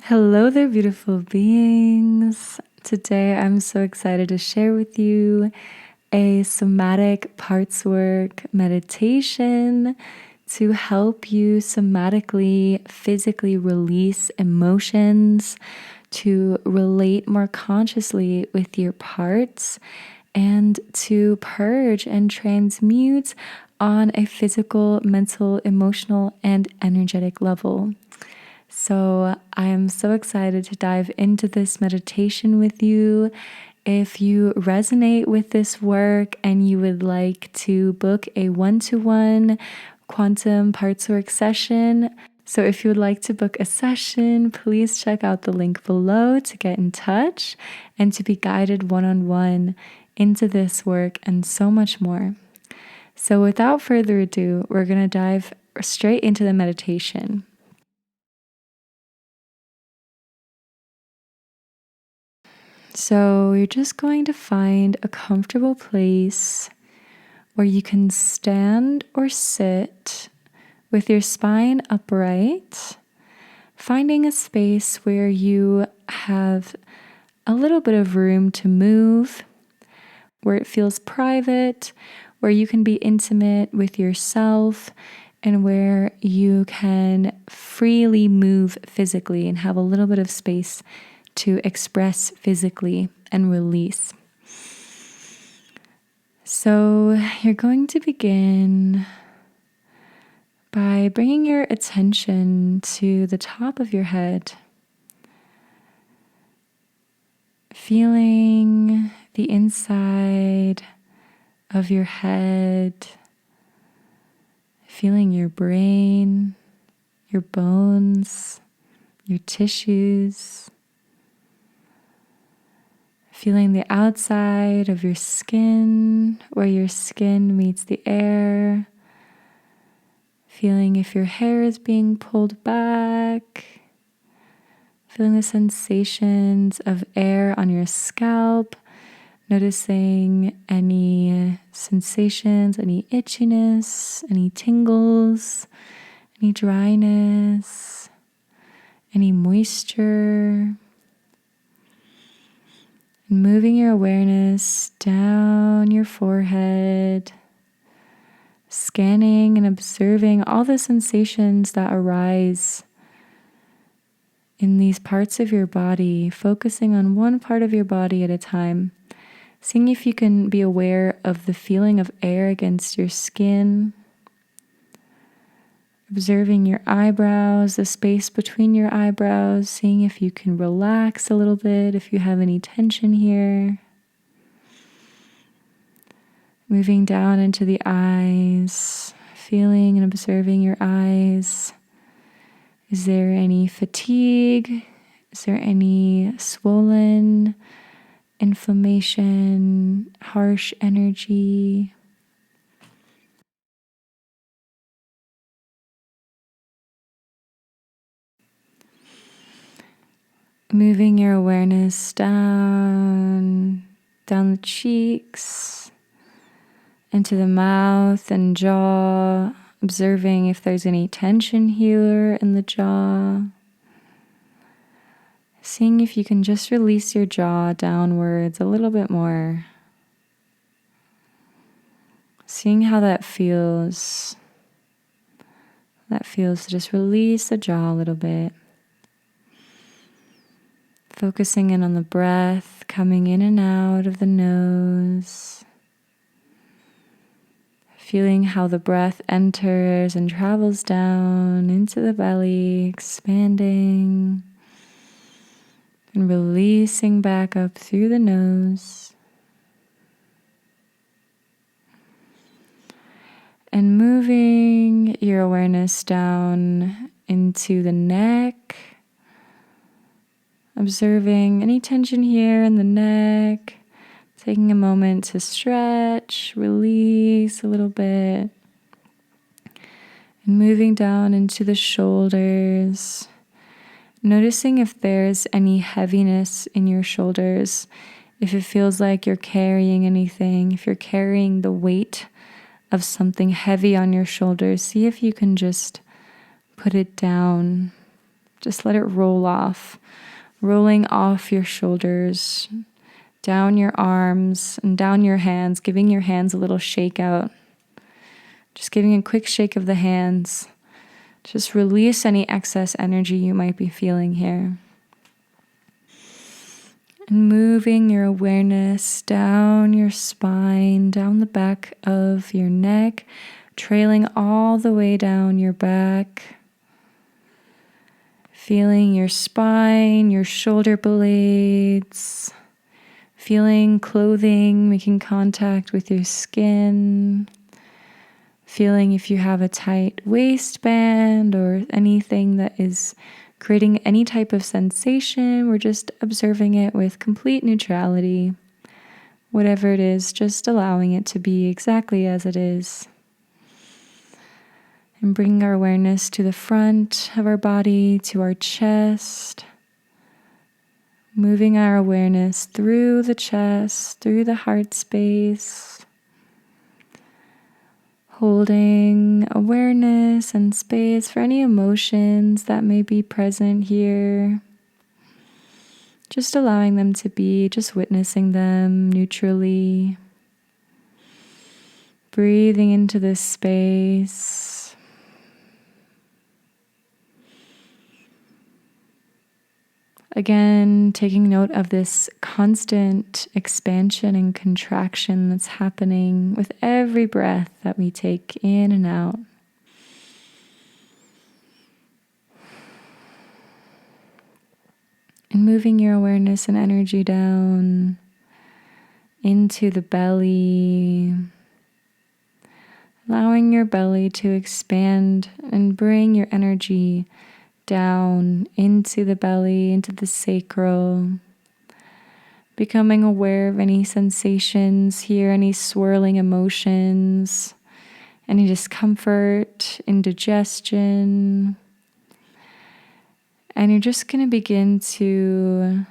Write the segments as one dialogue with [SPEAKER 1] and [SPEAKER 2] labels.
[SPEAKER 1] Hello there, beautiful beings. Today I'm so excited to share with you a somatic parts work meditation to help you somatically, physically release emotions, to relate more consciously with your parts, and to purge and transmute on a physical, mental, emotional, and energetic level. So I am so excited to dive into this meditation with you. If you resonate with this work and you would like to book a one-to-one quantum parts work session, so if you would like to book a session, please check out the link below to get in touch and to be guided one-on-one into this work and so much more. So without further ado, we're going to dive straight into the meditation. So you're just going to find a comfortable place where you can stand or sit with your spine upright, finding a space where you have a little bit of room to move, where it feels private, where you can be intimate with yourself, and where you can freely move physically and have a little bit of space to express physically and release. So you're going to begin by bringing your attention to the top of your head, feeling the inside of your head, feeling your brain, your bones, your tissues, feeling the outside of your skin, where your skin meets the air. Feeling if your hair is being pulled back. Feeling the sensations of air on your scalp. Noticing any sensations, any itchiness, any tingles, any dryness, any moisture. And moving your awareness down your forehead, scanning and observing all the sensations that arise in these parts of your body, focusing on one part of your body at a time, seeing if you can be aware of the feeling of air against your skin, observing your eyebrows, the space between your eyebrows, seeing if you can relax a little bit, if you have any tension here. Moving down into the eyes, feeling and observing your eyes. Is there any fatigue? Is there any swollen, inflammation, harsh energy? Moving your awareness down the cheeks, into the mouth and jaw, observing if there's any tension here in the jaw. Seeing if you can just release your jaw downwards a little bit more. Seeing how that feels. That feels to just release the jaw a little bit. Focusing in on the breath coming in and out of the nose. Feeling how the breath enters and travels down into the belly, expanding and releasing back up through the nose. And moving your awareness down into the neck. Observing any tension here in the neck, taking a moment to stretch, release a little bit, and moving down into the shoulders, noticing if there's any heaviness in your shoulders, if it feels like you're carrying anything, if you're carrying the weight of something heavy on your shoulders, see if you can just put it down Just let it roll off, rolling off your shoulders, down your arms and down your hands, giving your hands a little shake out. Just giving a quick shake of the hands. Just release any excess energy you might be feeling here. And moving your awareness down your spine, down the back of your neck, trailing all the way down your back. Feeling your spine, your shoulder blades. Feeling clothing making contact with your skin. Feeling if you have a tight waistband or anything that is creating any type of sensation. We're just observing it with complete neutrality. Whatever it is, just allowing it to be exactly as it is. And bringing our awareness to the front of our body, to our chest. Moving our awareness through the chest, through the heart space. Holding awareness and space for any emotions that may be present here. Just allowing them to be, just witnessing them neutrally. Breathing into this space. Again, taking note of this constant expansion and contraction that's happening with every breath that we take in and out. And moving your awareness and energy down into the belly. Allowing your belly to expand and bring your energy down into the belly, into the sacral. Becoming aware of any sensations here, any swirling emotions, any discomfort, indigestion. And you're just going to begin to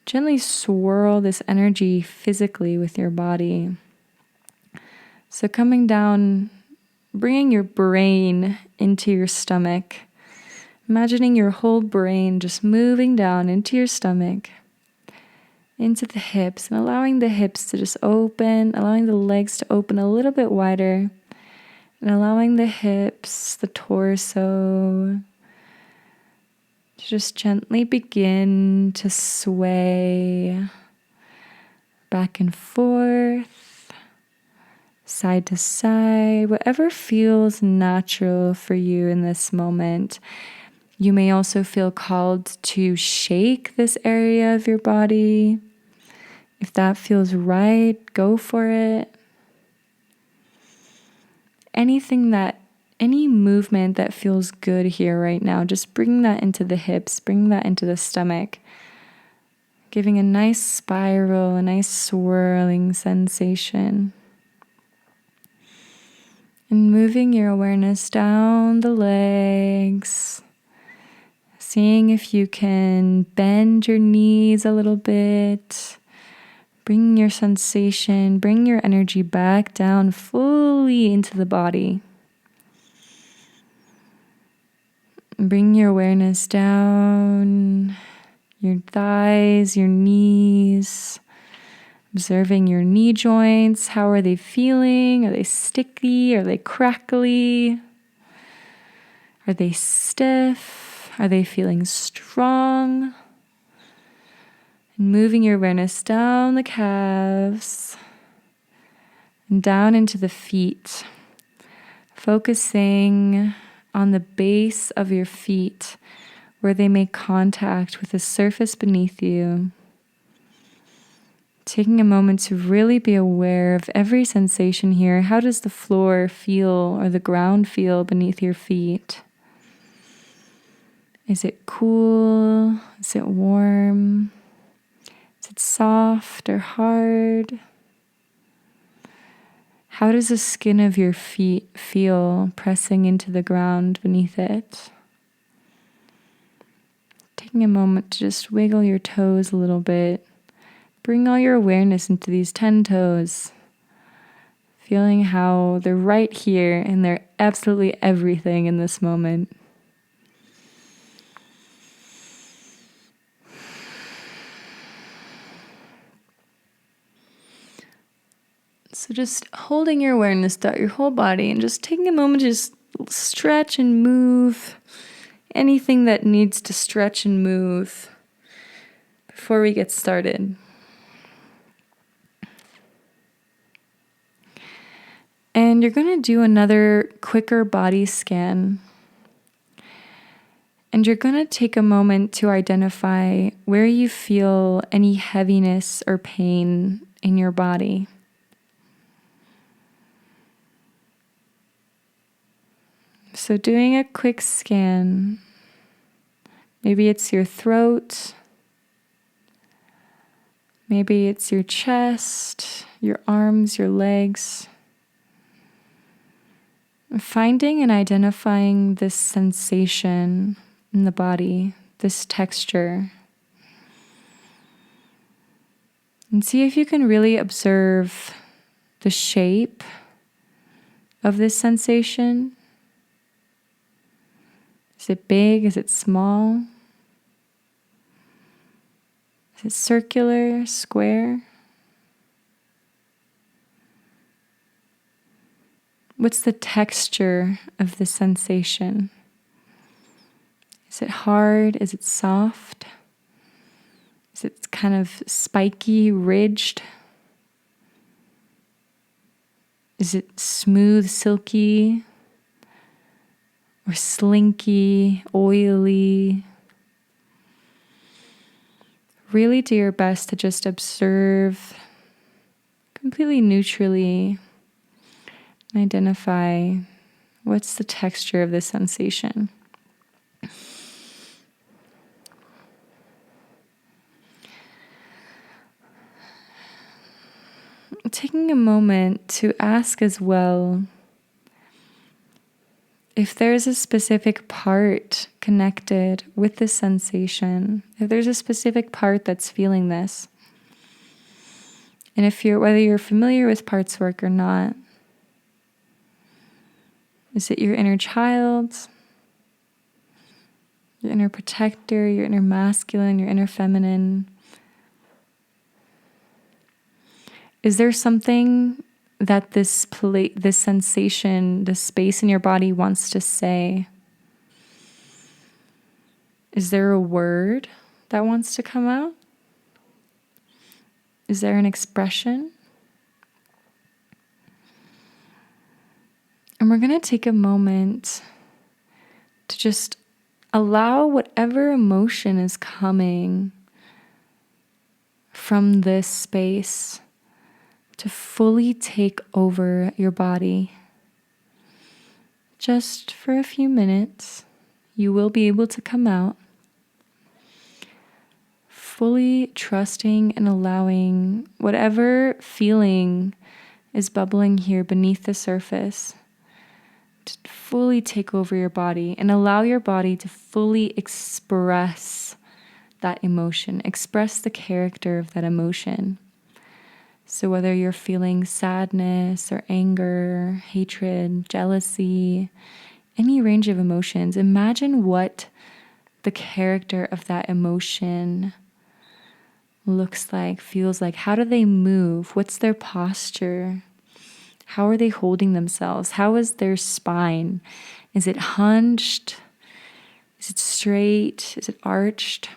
[SPEAKER 1] gently swirl this energy physically with your body. So coming down, bringing your brain into your stomach. Imagining your whole brain just moving down into your stomach, into the hips, and allowing the hips to just open, allowing the legs to open a little bit wider, and allowing the hips, the torso, to just gently begin to sway back and forth, side to side, whatever feels natural for you in this moment. You may also feel called to shake this area of your body. If that feels right, go for it. Any movement that feels good here right now, just bring that into the hips, bring that into the stomach. Giving a nice spiral, a nice swirling sensation. And moving your awareness down the legs. Seeing if you can bend your knees a little bit. Bring your sensation, bring your energy back down fully into the body. Bring your awareness down your thighs, your knees. Observing your knee joints. How are they feeling? Are they sticky? Are they crackly? Are they stiff? Are they feeling strong? And moving your awareness down the calves and down into the feet. Focusing on the base of your feet where they make contact with the surface beneath you. Taking a moment to really be aware of every sensation here. How does the floor feel or the ground feel beneath your feet? Is it cool? Is it warm? Is it soft or hard? How does the skin of your feet feel pressing into the ground beneath it? Taking a moment to just wiggle your toes a little bit. Bring all your awareness into these 10 toes. Feeling how they're right here and they're absolutely everything in this moment. So just holding your awareness throughout your whole body and just taking a moment to just stretch and move anything that needs to stretch and move before we get started. And you're going to do another quicker body scan. And you're going to take a moment to identify where you feel any heaviness or pain in your body. So doing a quick scan, maybe it's your throat, maybe it's your chest, your arms, your legs. Finding and identifying this sensation in the body, this texture. And see if you can really observe the shape of this sensation. Is it big? Is it small? Is it circular, square? What's the texture of the sensation? Is it hard? Is it soft? Is it kind of spiky, ridged? Is it smooth, silky? Or slinky, oily? Really do your best to just observe completely neutrally. Identify what's the texture of the sensation. Taking a moment to ask as well if there's a specific part connected with the sensation, if there's a specific part that's feeling this. And whether you're familiar with parts work or not. Is it your inner child, your inner protector, your inner masculine, your inner feminine? Is there something that this sensation, this space in your body wants to say? Is there a word that wants to come out? Is there an expression? And we're going to take a moment to just allow whatever emotion is coming from this space to fully take over your body. Just for a few minutes, you will be able to come out, fully trusting and allowing whatever feeling is bubbling here beneath the surface to fully take over your body and allow your body to fully express that emotion, express the character of that emotion. So whether you're feeling sadness or anger, hatred, jealousy, any range of emotions, imagine what the character of that emotion looks like, feels like. How do they move? What's their posture? How are they holding themselves? How is their spine? Is it hunched? Is it straight? Is it arched?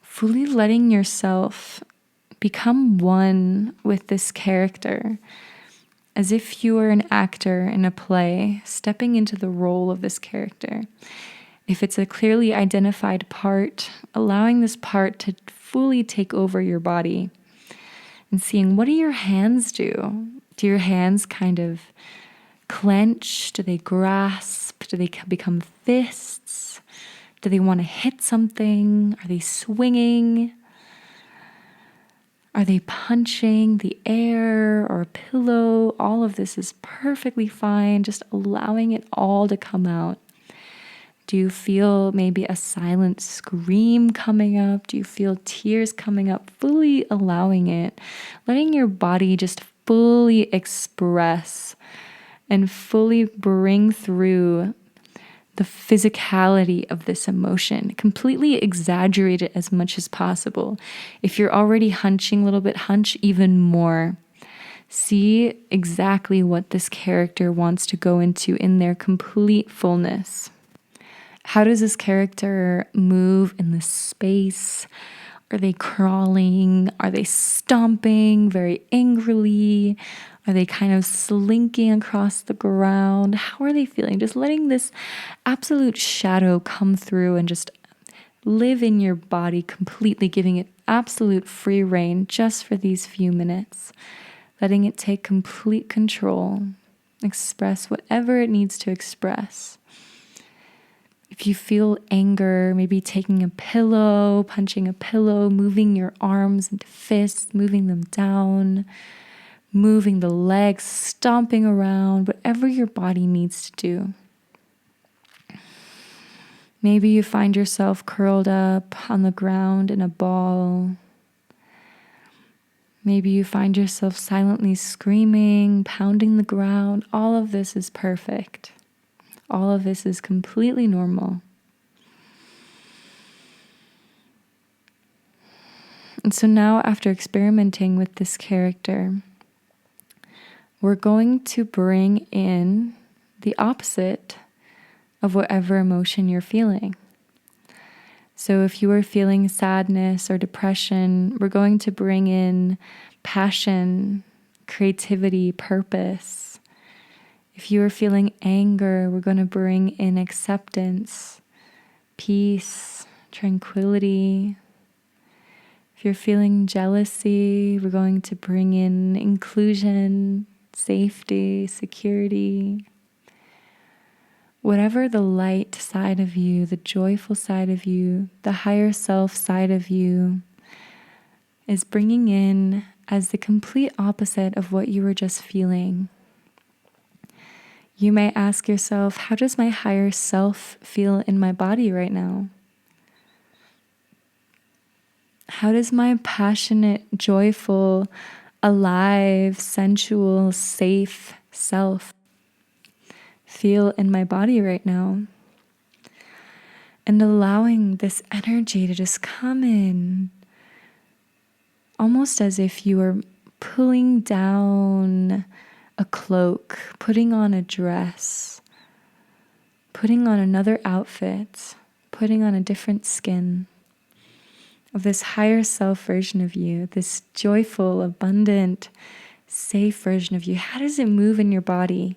[SPEAKER 1] Fully letting yourself become one with this character, as if you were an actor in a play, stepping into the role of this character. If it's a clearly identified part, allowing this part to fully take over your body and seeing, what do your hands do? Do your hands kind of clench? Do they grasp? Do they become fists? Do they want to hit something? Are they swinging? Are they punching the air or a pillow? All of this is perfectly fine, just allowing it all to come out. Do you feel maybe a silent scream coming up? Do you feel tears coming up? Fully allowing it, letting your body just fully express and fully bring through the physicality of this emotion. Completely exaggerate it as much as possible. If you're already hunching a little bit, hunch even more. See exactly what this character wants to go into in their complete fullness. How does this character move in this space? Are they crawling? Are they stomping very angrily? Are they kind of slinking across the ground? How are they feeling? Just letting this absolute shadow come through and just live in your body completely, giving it absolute free reign just for these few minutes. Letting it take complete control, express whatever it needs to express. If you feel anger, maybe taking a pillow, punching a pillow, moving your arms into fists, moving them down, moving the legs, stomping around, whatever your body needs to do. Maybe you find yourself curled up on the ground in a ball. Maybe you find yourself silently screaming, pounding the ground. All of this is perfect. All of this is completely normal. And so now, after experimenting with this character, we're going to bring in the opposite of whatever emotion you're feeling. So if you are feeling sadness or depression, we're going to bring in passion, creativity, purpose. If you are feeling anger, we're going to bring in acceptance, peace, tranquility. If you're feeling jealousy, we're going to bring in inclusion, safety, security. Whatever the light side of you, the joyful side of you, the higher self side of you is bringing in as the complete opposite of what you were just feeling. You may ask yourself, how does my higher self feel in my body right now? How does my passionate, joyful, alive, sensual, safe self feel in my body right now? And allowing this energy to just come in, almost as if you were pulling down a cloak, putting on a dress, putting on another outfit, putting on a different skin of this higher self version of you, this joyful, abundant, safe version of you. How does it move in your body?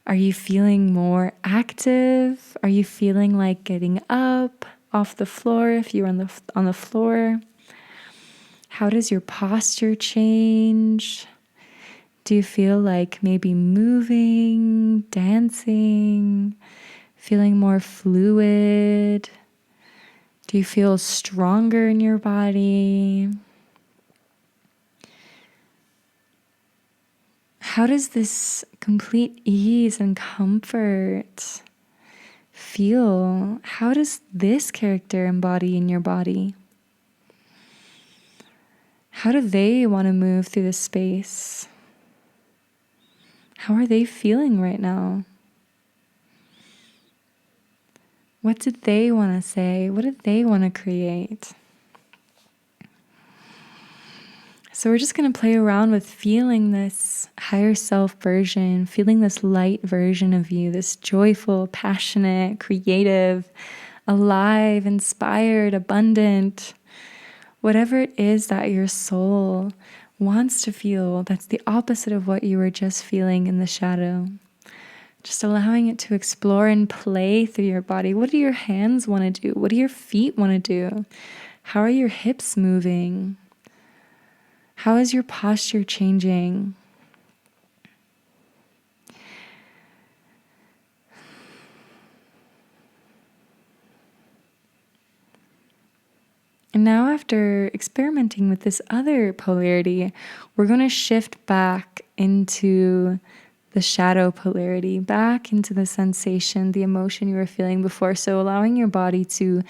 [SPEAKER 1] Are you feeling more active? Are you feeling like getting up off the floor if you're on the floor? How does your posture change? Do you feel like maybe moving, dancing, feeling more fluid? Do you feel stronger in your body? How does this complete ease and comfort feel? How does this character embody in your body? How do they want to move through the space? How are they feeling right now? What did they want to say? What did they want to create? So we're just going to play around with feeling this higher self version, feeling this light version of you, this joyful, passionate, creative, alive, inspired, abundant, whatever it is that your soul wants to feel, that's the opposite of what you were just feeling in the shadow. Just allowing it to explore and play through your body. What do your hands want to do? What do your feet want to do? How are your hips moving? How is your posture changing? And now, after experimenting with this other polarity, we're going to shift back into the shadow polarity, back into the sensation, the emotion you were feeling before. So allowing your body to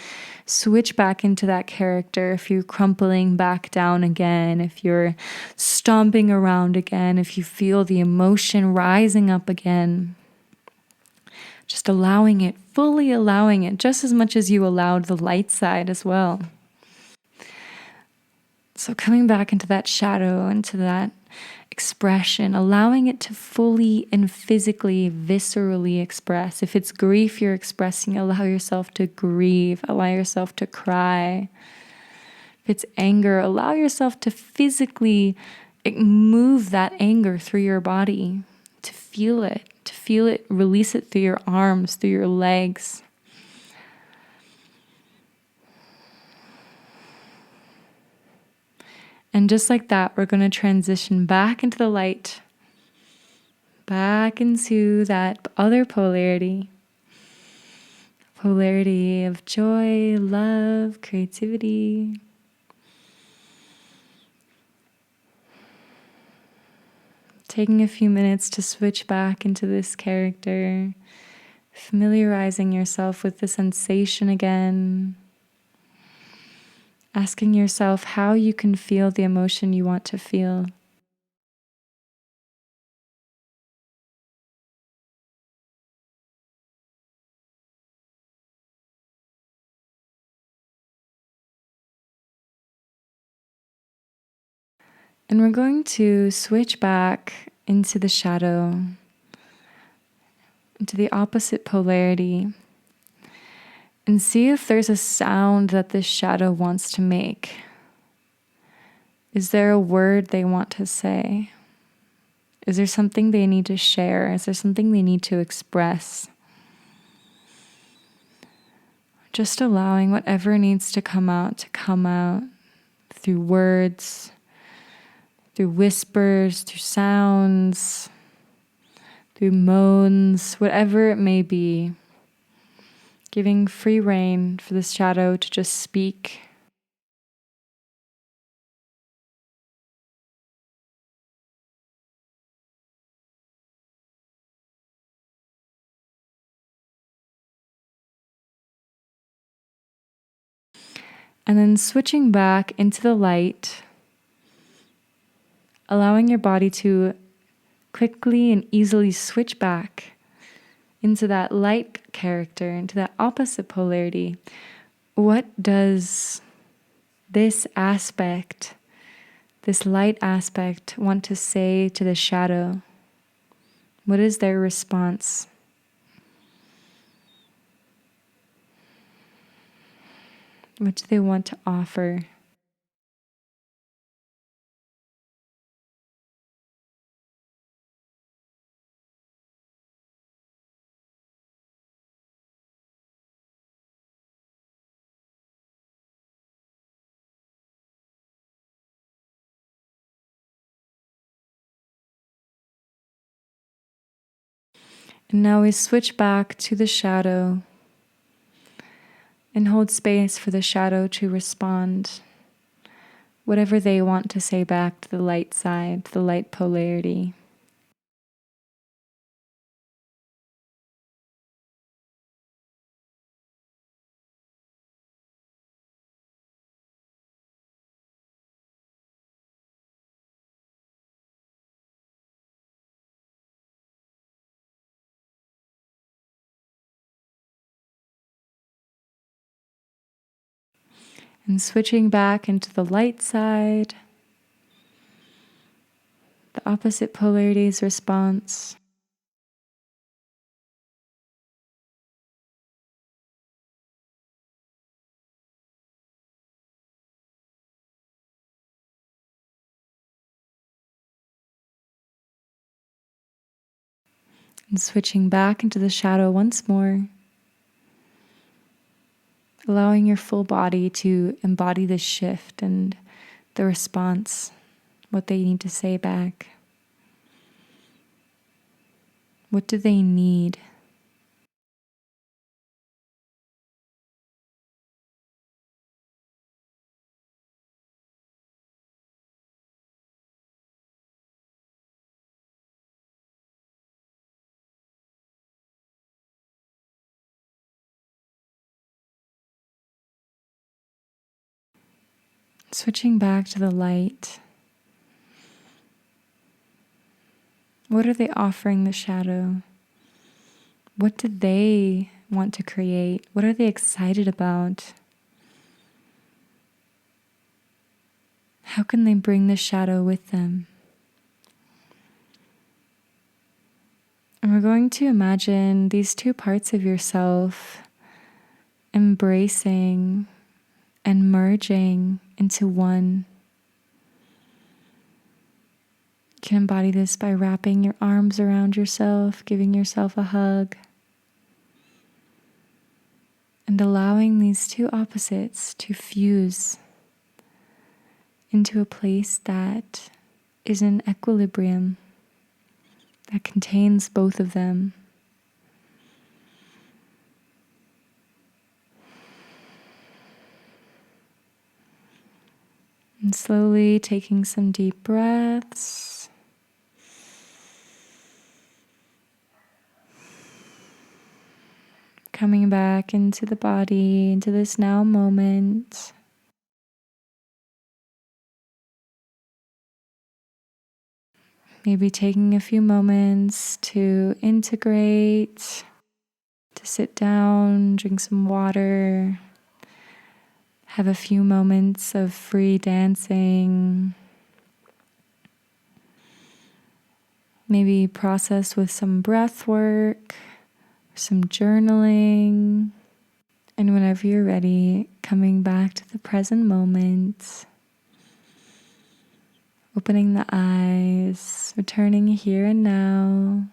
[SPEAKER 1] switch back into that character. If you're crumpling back down again, if you're stomping around again, if you feel the emotion rising up again, just allowing it, fully allowing it, just as much as you allowed the light side as well. So coming back into that shadow, into that expression, allowing it to fully and physically, viscerally express. If it's grief you're expressing, allow yourself to grieve, allow yourself to cry. If it's anger, allow yourself to physically move that anger through your body, to feel it, release it through your arms, through your legs. And just like that, we're going to transition back into the light, back into that other polarity of joy, love, creativity. Taking a few minutes to switch back into this character, familiarizing yourself with the sensation again, asking yourself how you can feel the emotion you want to feel. And we're going to switch back into the shadow, into the opposite polarity, and see if there's a sound that this shadow wants to make. Is there a word they want to say? Is there something they need to share? Is there something they need to express? Just allowing whatever needs to come out through words, through whispers, through sounds, through moans, whatever it may be. Giving free rein for this shadow to just speak. And then switching back into the light, allowing your body to quickly and easily switch back into that light character, into that opposite polarity. What does this aspect, this light aspect, want to say to the shadow? What is their response? What do they want to offer? And now we switch back to the shadow and hold space for the shadow to respond. Whatever they want to say back to the light side, the light polarity. And switching back into the light side, the opposite polarity's response. And switching back into the shadow once more, allowing your full body to embody the shift and the response, what they need to say back. What do they need? Switching back to the light. What are they offering the shadow? What do they want to create? What are they excited about? How can they bring the shadow with them? And we're going to imagine these two parts of yourself embracing and merging into one. You can embody this by wrapping your arms around yourself, giving yourself a hug, and allowing these two opposites to fuse into a place that is in equilibrium, that contains both of them. And slowly taking some deep breaths. Coming back into the body, into this now moment. Maybe taking a few moments to integrate, to sit down, drink some water, have a few moments of free dancing. Maybe process with some breath work, some journaling. And whenever you're ready, coming back to the present moment, opening the eyes, returning here and now.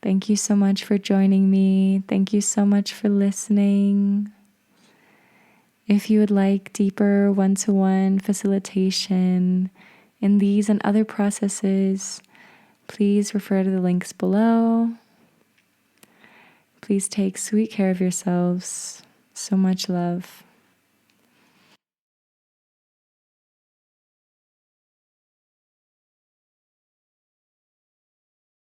[SPEAKER 1] Thank you so much for joining me. Thank you so much for listening. If you would like deeper one-to-one facilitation in these and other processes, please refer to the links below. Please take sweet care of yourselves. So much love.